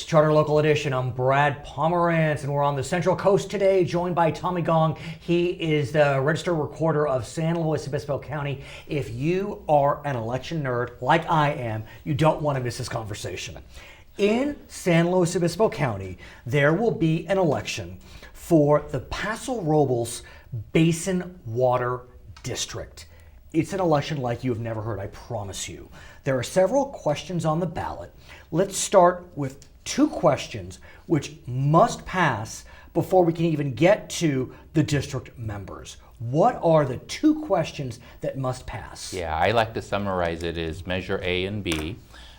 It's Charter Local Edition. I'm Brad Pomerance, and we're on the Central Coast today, joined by Tommy Gong. He is the Register Recorder of San Luis Obispo County. If you are an election nerd, like I am, you don't want to miss this conversation. In San Luis Obispo County, there will be an election for the Paso Robles Basin Water District. It's an election like you have never heard, I promise you. There are several questions on the ballot. Let's start with two questions which must pass before we can even get to the district members. What are the two questions that must pass? Yeah, I like to summarize it as Measure A and B.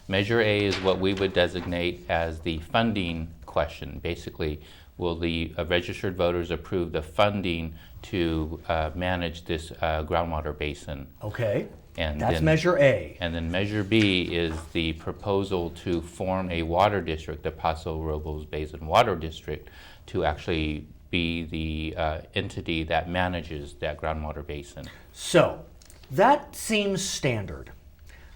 Measure A is what we would designate as the funding question. Basically, will the registered voters approve the funding to manage this groundwater basin? Okay, and that's then, Measure A. And then Measure B is the proposal to form a water district, the Paso Robles Basin Water District, to actually be the entity that manages that groundwater basin. So, that seems standard,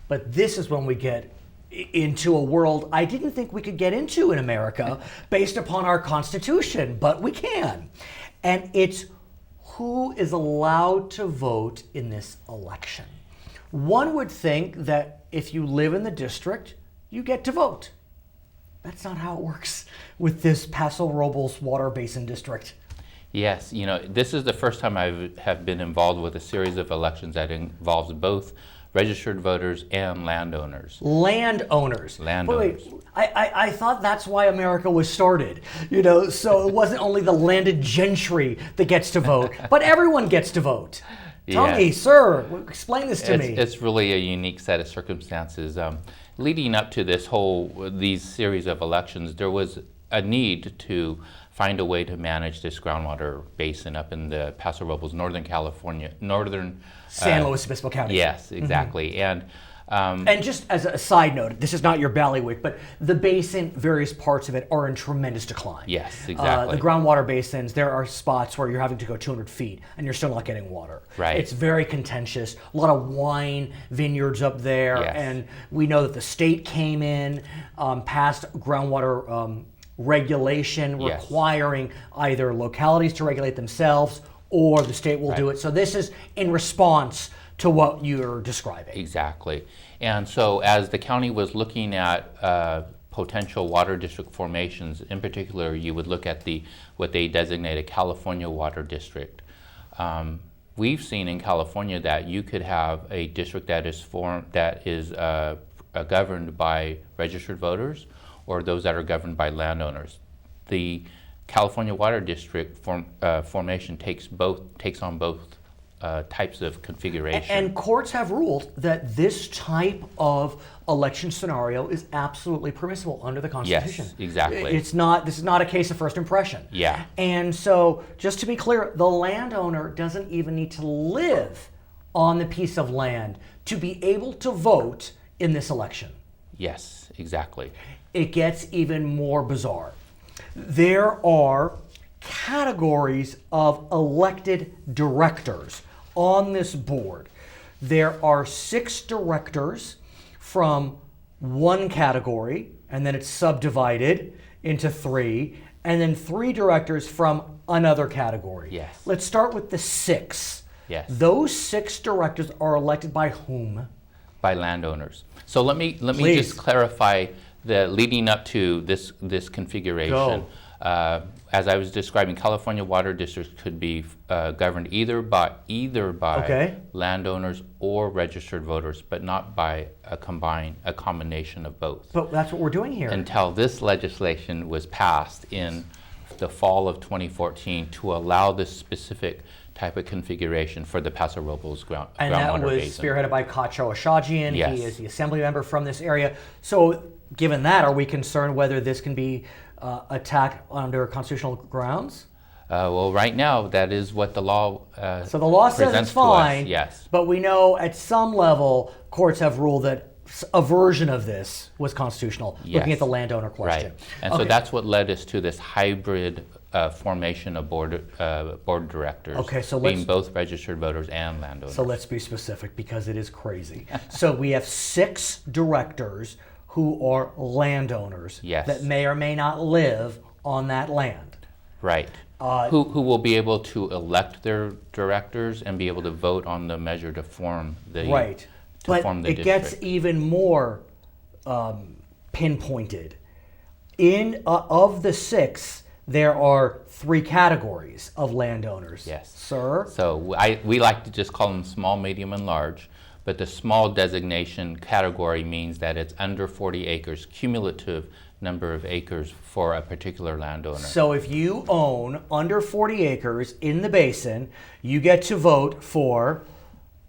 but this is when we get into a world I didn't think we could get into in America based upon our Constitution, but we can. And it's who is allowed to vote in this election. One would think that if you live in the district, you get to vote. That's not how it works with this Paso Robles Water Basin District. Yes, you know, this is the first time I have been involved with a series of elections that involves both registered voters and landowners. Landowners. Landowners. Wait, I thought that's why America was started. You know, so it wasn't only the landed gentry that gets to vote, but everyone gets to vote. Tell me, sir, explain this to me. It's really a unique set of circumstances. Leading up to these series of elections, there was a need to find a way to manage this groundwater basin up in the Paso Robles, Northern California, San Luis Obispo County. Yes, exactly. Mm-hmm. And just as a side note, this is not your ballywick, but the basin, various parts of it are in tremendous decline. Yes, exactly. The groundwater basins, there are spots where you're having to go 200 feet and you're still not getting water. Right. It's very contentious. A lot of wine vineyards up there. Yes. And we know that the state came in, passed groundwater regulation requiring either localities to regulate themselves or the state will do it. So this is in response to what you're describing. Exactly. And so as the county was looking at potential water district formations, in particular, you would look at what they designate a California water district. We've seen in California that you could have a district that is governed by registered voters or those that are governed by landowners. The California Water District formation takes on both types of configuration. And courts have ruled that this type of election scenario is absolutely permissible under the Constitution. Yes, exactly. This is not a case of first impression. Yeah. And so, just to be clear, the landowner doesn't even need to live on the piece of land to be able to vote in this election. Yes, exactly. It gets even more bizarre. There are categories of elected directors on this board. There are 6 directors from one category, and then it's subdivided into 3, and then 3 directors from another category. Yes. Let's start with the 6. Yes. Those 6 directors are elected by whom? By landowners. So let me Please. just clarify the leading up to this configuration. Go. As I was describing, California water districts could be governed either by landowners or registered voters, but not by a combination of both. But that's what we're doing here. Until this legislation was passed in the fall of 2014 to allow this specific type of configuration for the Paso Robles groundwater basin. And that was spearheaded by Cacho Ashajian. Yes. He is the assembly member from this area. So given that, are we concerned whether this can be attacked under constitutional grounds? Well, right now, that is what the law So the law says it's fine, yes. But we know at some level, courts have ruled that a version of this was constitutional, looking at the landowner question. Right. And so that's what led us to this hybrid formation of board directors, okay, so being both registered voters and landowners. So let's be specific because it is crazy. So we have 6 directors who are landowners Yes. that may or may not live on that land. Right. Who will be able to elect their directors and be able to vote on the measure to form the Right. But form the it district. gets even more pinpointed. Of the 6, there are 3 categories of landowners. Yes. Sir? So we like to just call them small, medium, and large, but the small designation category means that it's under 40 acres, cumulative number of acres for a particular landowner. So if you own under 40 acres in the basin, you get to vote for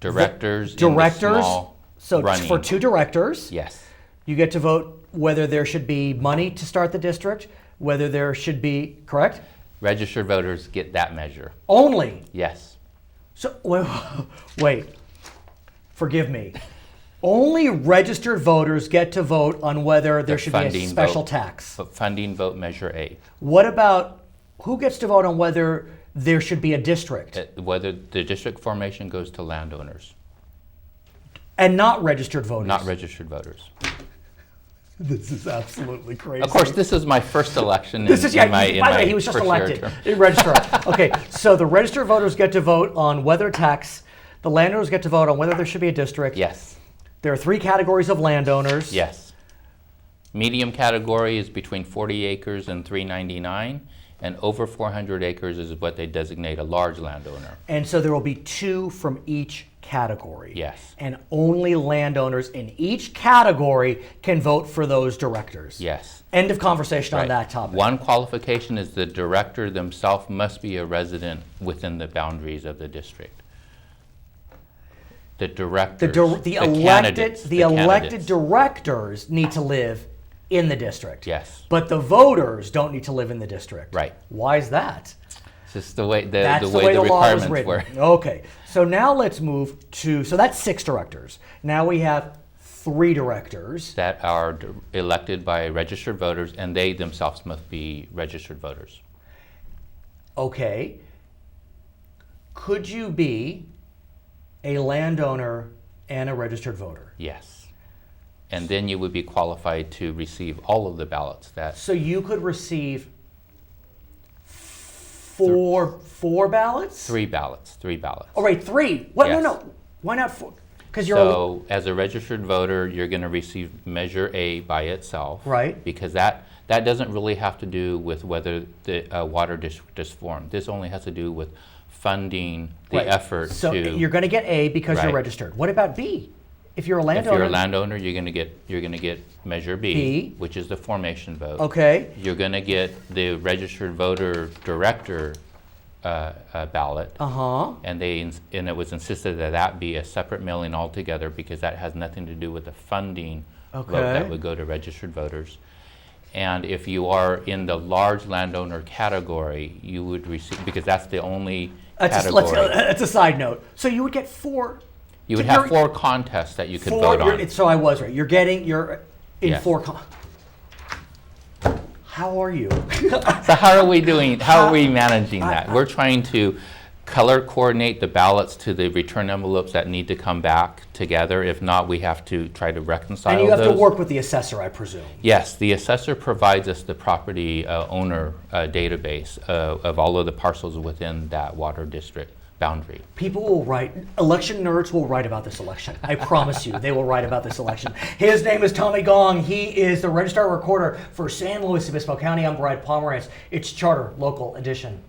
Directors, directors. in the small So running. for 2 directors, Yes, you get to vote whether there should be money to start the district, whether there should be, correct? registered voters get that measure. Only. Yes, So wait, forgive me. Only registered voters get to vote on whether there The should be a funding special vote. tax. but funding vote measure A, What about who gets to vote on whether there should be a district whether the district formation goes to landowners, and not registered voters? not registered voters. This is absolutely crazy. Of course, this is my first election This is, in my by the way, he was just first year elected. term. Registrar. Okay, so the registered voters get to vote on whether tax, the landowners get to vote on whether there should be a district. Yes, There are 3 categories of landowners. yes. Medium category is between 40 acres and 399, and over 400 acres is what they designate a large landowner. And so there will be 2 from each category. Yes. And only landowners in each category can vote for those directors. Yes. End of conversation on Right. that topic. One qualification is the director themselves must be a resident within the boundaries of the district. The directors, candidates, the elected candidates. directors need to live in the district. Yes. But the voters don't need to live in the district. Right. Why is that? It's just the way That's the way the law was requirements written. were. Okay. So now let's move to, so that's 6 directors. Now we have 3 directors. That are elected by registered voters, and they themselves must be registered voters. Okay. Could you be a landowner and a registered voter? Yes. And then you would be qualified to receive all of the ballots that, So you could receive 4 ballots? 3 ballots. Oh, right, 3. What? Yes. No. Why not 4? Because you're So as a registered voter, you're going to receive Measure A by itself. Right. Because that doesn't really have to do with whether the water district is formed. This only has to do with funding the right. effort So to. you're going to get A because you're Right. registered. What about B? If you're a If landowner. you're a landowner, you're going to get Measure B, B. which is the formation vote. Okay. You're going to get the registered voter director ballot. Uh-huh. And it was insisted that that be a separate mailing altogether because that has nothing to do with the funding vote Okay. that would go to registered voters. And if you are in the large landowner category, you would receive, because that's the only category. That's a side note. So you would get 4. You would so have you're- 4 contests that you could 4 vote on. So I was right. You're in Yes. 4. How are you? So how are we doing? How are we managing that? We're trying to color coordinate the ballots to the return envelopes that need to come back together. If not, we have to try to reconcile And you have those. to work with the assessor, I presume. Yes, the assessor provides us the property owner database of all of the parcels within that water district boundary. People will write, election nerds will write about this election. I promise you, they will write about this election. His name is Tommy Gong. He is the Registrar Recorder for San Luis Obispo County. I'm Brad Pomerance. It's Charter Local Edition.